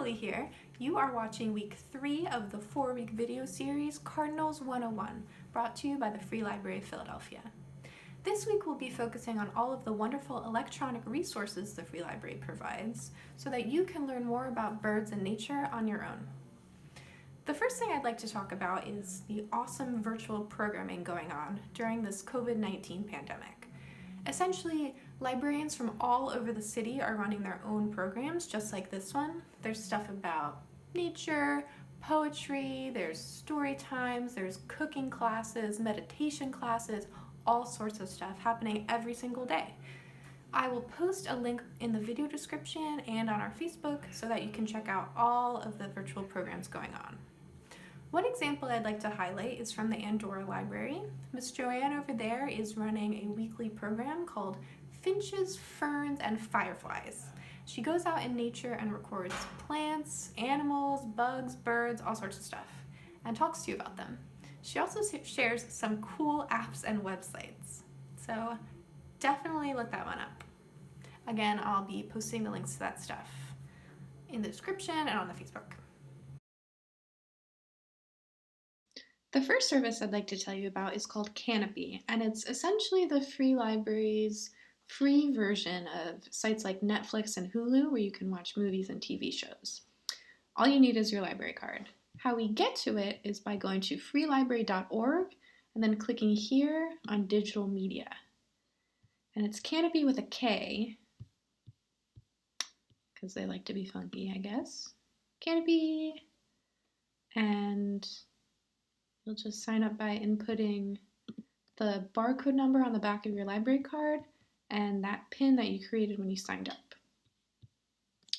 Natalie here. You are watching week 3 of the 4-week video series Cardinals 101, brought to you by the Free Library of Philadelphia. This week we'll be focusing on all of the wonderful electronic resources the Free Library provides so that you can learn more about birds and nature on your own. The first thing I'd like to talk about is the awesome virtual programming going on during this COVID-19 pandemic. Essentially, librarians from all over the city are running their own programs, just like this one. There's stuff about nature, poetry, there's story times, there's cooking classes, meditation classes, all sorts of stuff happening every single day. I will post a link in the video description and on our Facebook so that you can check out all of the virtual programs going on. One example I'd like to highlight is from the Andorra Library. Miss Joanne over there is running a weekly program called Finches, Ferns, and Fireflies. She goes out in nature and records plants, animals, bugs, birds, all sorts of stuff, and talks to you about them. She also shares some cool apps and websites, so definitely look that one up. Again, I'll be posting the links to that stuff in the description and on the Facebook. The first service I'd like to tell you about is called Canopy, and it's essentially the Free Library's free version of sites like Netflix and Hulu where you can watch movies and TV shows. All you need is your library card. How we get to it is by going to freelibrary.org and then clicking here on digital media. And it's Canopy with a K, because they like to be funky, I guess. Canopy, and you'll just sign up by inputting the barcode number on the back of your library card and that PIN that you created when you signed up.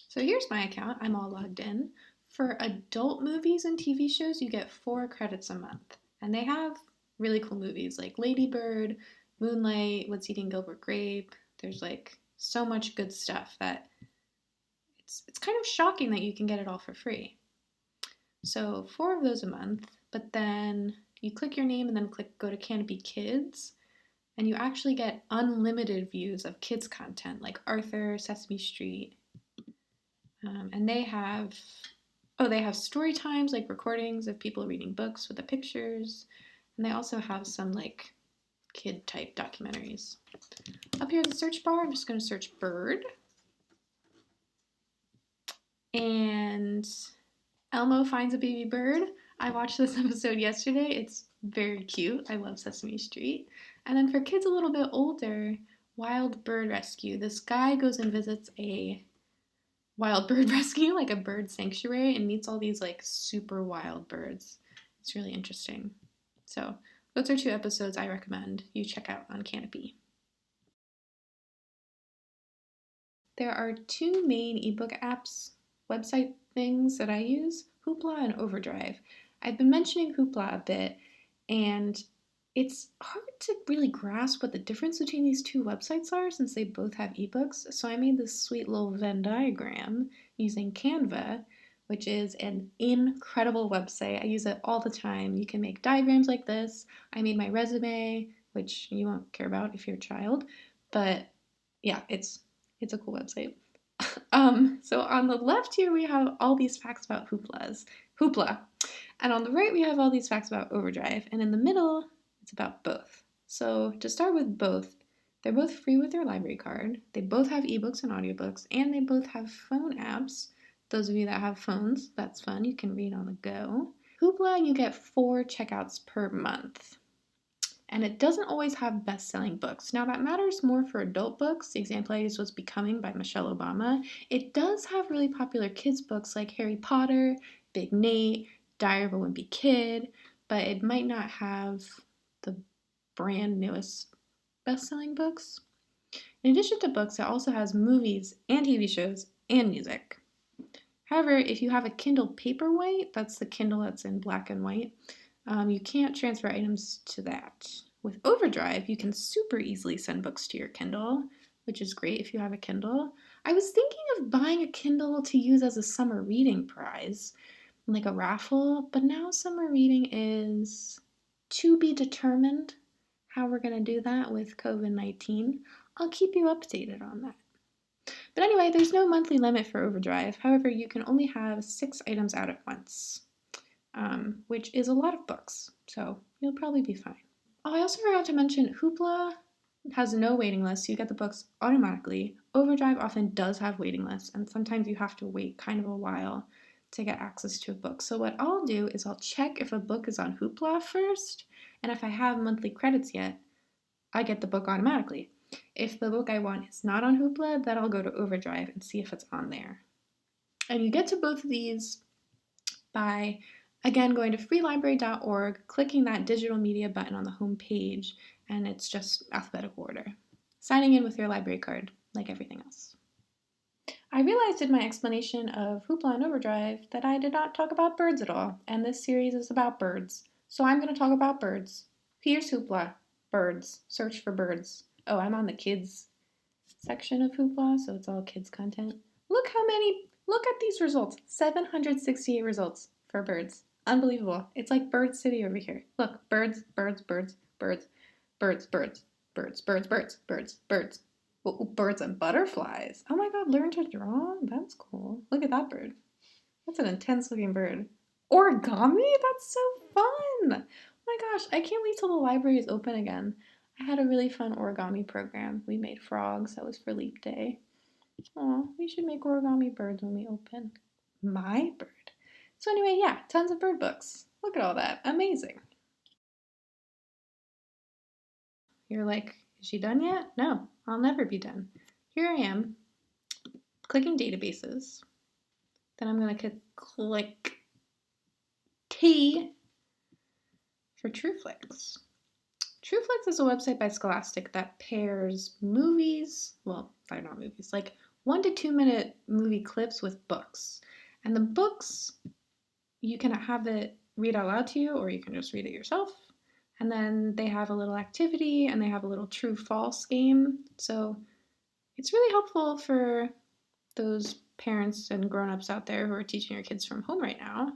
So here's my account. I'm all logged in. For adult movies and TV shows, you get 4 credits a month. And they have really cool movies like Lady Bird, Moonlight, What's Eating Gilbert Grape. There's like so much good stuff that it's kind of shocking that you can get it all for free. So 4 of those a month, but then you click your name and then go to Canopy Kids, and you actually get unlimited views of kids content like Arthur, Sesame Street, and they have story times like recordings of people reading books with the pictures, and they also have some like kid type documentaries. Up here in the search bar, I'm just going to search bird, and Elmo finds a baby bird. I watched this episode yesterday. It's very cute. I love Sesame Street. And then for kids a little bit older, Wild Bird Rescue. This guy goes and visits a wild bird rescue, like a bird sanctuary, and meets all these like super wild birds. It's really interesting. So those are 2 episodes I recommend you check out on Canopy. There are 2 main ebook apps, website things that I use, Hoopla and Overdrive. I've been mentioning Hoopla a bit, and it's hard to really grasp what the difference between these 2 websites are since they both have ebooks, so I made this sweet little Venn diagram using Canva, which is an incredible website. I use it all the time. You can make diagrams like this. I made my resume, which you won't care about if you're a child, but yeah, it's a cool website. So on the left here we have all these facts about Hoopla, and on the right we have all these facts about Overdrive, and in the middle it's about both. So to start with both, they're both free with your library card, they both have ebooks and audiobooks, and they both have phone apps. Those of you that have phones, that's fun, you can read on the go. Hoopla, you get 4 checkouts per month. And it doesn't always have best-selling books. Now that matters more for adult books. The example I used was Becoming by Michelle Obama. It does have really popular kids books like Harry Potter, Big Nate, Diary of a Wimpy Kid, but it might not have the brand newest best-selling books. In addition to books, it also has movies and TV shows and music. However, if you have a Kindle Paperwhite, that's the Kindle that's in black and white, you can't transfer items to that. With Overdrive, you can super easily send books to your Kindle, which is great if you have a Kindle. I was thinking of buying a Kindle to use as a summer reading prize, like a raffle, but now summer reading is to be determined how we're going to do that with COVID-19. I'll keep you updated on that. But anyway, there's no monthly limit for Overdrive. However, you can only have 6 items out at once, which is a lot of books, so you'll probably be fine. Oh, I also forgot to mention Hoopla has no waiting list. You get the books automatically. Overdrive often does have waiting lists, and sometimes you have to wait kind of a while to get access to a book. So what I'll do is I'll check if a book is on Hoopla first, and if I have monthly credits yet, I get the book automatically. If the book I want is not on Hoopla, then I'll go to Overdrive and see if it's on there. And you get to both of these by, again, going to freelibrary.org, clicking that digital media button on the home page, and it's just alphabetical order. Signing in with your library card, like everything else. I realized in my explanation of Hoopla and Overdrive that I did not talk about birds at all, and this series is about birds. So I'm going to talk about birds. Here's Hoopla. Birds. Search for birds. Oh, I'm on the kids section of Hoopla, so it's all kids content. Look at these results. 768 results for birds. Unbelievable. It's like Bird City over here. Look, birds, birds, birds, birds, birds, birds, birds, birds, birds, birds, birds. Ooh, birds and butterflies. Oh my god, learn to draw? That's cool. Look at that bird. That's an intense looking bird. Origami? That's so fun! Oh my gosh, I can't wait till the library is open again. I had a really fun origami program. We made frogs. That was for Leap Day. Oh, we should make origami birds when we open. My bird. So anyway, yeah, tons of bird books. Look at all that. Amazing. You're like, is she done yet? No, I'll never be done. Here I am, clicking databases. Then I'm going to click T for TrueFlix. TrueFlix is a website by Scholastic that pairs movies, well, they're not movies, like 1 to 2 minute movie clips with books. And the books, you can have it read out loud to you, or you can just read it yourself. And then they have a little activity and they have a little true false game. So it's really helpful for those parents and grown-ups out there who are teaching your kids from home right now.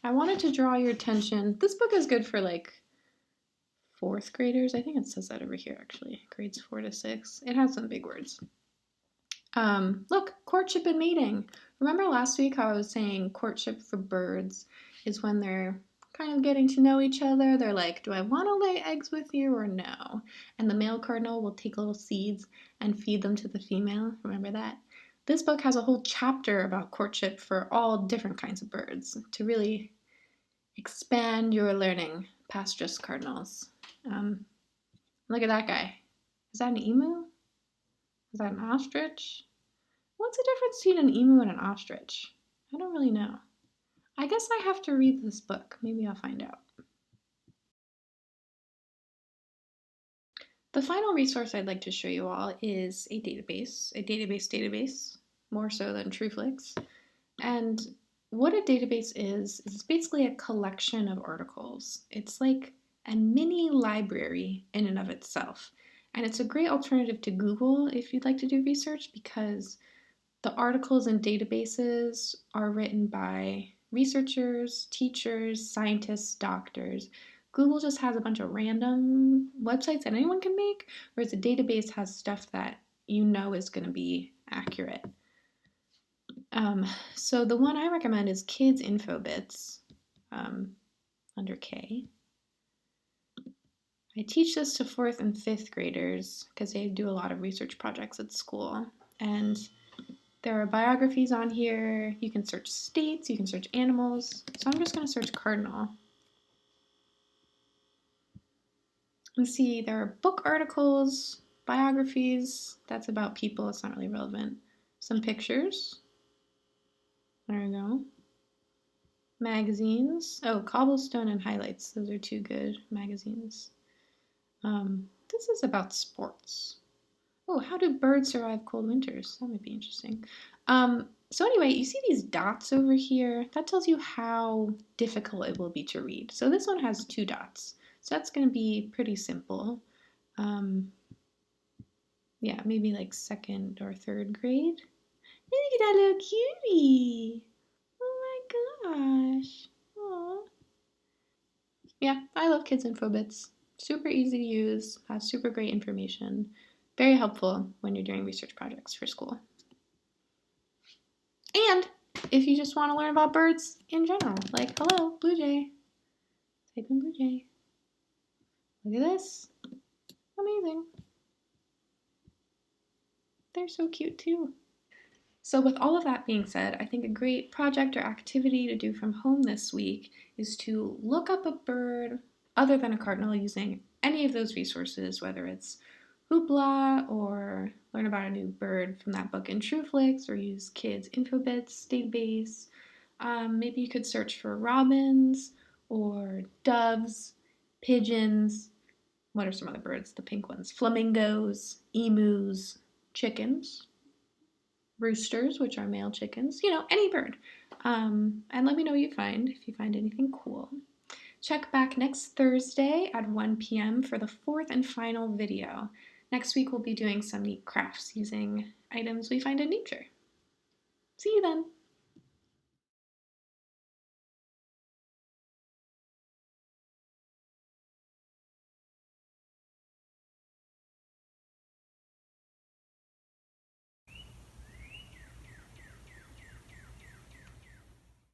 I wanted to draw your attention. This book is good for like 4th graders. I think it says that over here actually. Grades 4 to 6. It has some big words. Look, courtship and mating. Remember last week how I was saying courtship for birds is when they're kind of getting to know each other. They're like, do I want to lay eggs with you or no? And the male cardinal will take little seeds and feed them to the female. Remember that? This book has a whole chapter about courtship for all different kinds of birds to really expand your learning past just cardinals. Look at that guy. Is that an emu? Is that an ostrich? What's the difference between an emu and an ostrich? I don't really know. I guess I have to read this book. Maybe I'll find out. The final resource I'd like to show you all is a database, more so than TrueFlix. And what a database is it's basically a collection of articles. It's like a mini library in and of itself. And it's a great alternative to Google if you'd like to do research because the articles and databases are written by researchers, teachers, scientists, doctors. Google just has a bunch of random websites that anyone can make, whereas a database has stuff that you know is going to be accurate. So the one I recommend is Kids Infobits, under K. I teach this to 4th and 5th graders because they do a lot of research projects at school. And there are biographies on here. You can search states, you can search animals. So I'm just going to search cardinal. And see, there are book articles, biographies. That's about people. It's not really relevant. Some pictures. There we go. Magazines. Oh, Cobblestone and Highlights. Those are 2 good magazines. This is about sports. Oh, how do birds survive cold winters? That might be interesting. So anyway, you see these dots over here? That tells you how difficult it will be to read. So this one has 2 dots. So that's going to be pretty simple. Yeah, maybe like 2nd or 3rd grade. Look at that little cutie. Oh my gosh. Aww. Yeah, I love Kids Infobits. Super easy to use, has super great information. Very helpful when you're doing research projects for school. And if you just want to learn about birds in general, like, hello, blue jay. Type in blue jay. Look at this. Amazing. They're so cute too. So with all of that being said, I think a great project or activity to do from home this week is to look up a bird other than a cardinal using any of those resources, whether it's Hoopla or learn about a new bird from that book in Flix or use Kids Infobits database. Maybe you could search for robins or doves, pigeons. What are some other birds? The pink ones. Flamingos, emus, chickens, roosters, which are male chickens, any bird. And let me know what you find if you find anything cool. Check back next Thursday at 1 p.m. for the fourth and final video. Next week, we'll be doing some neat crafts using items we find in nature. See you then.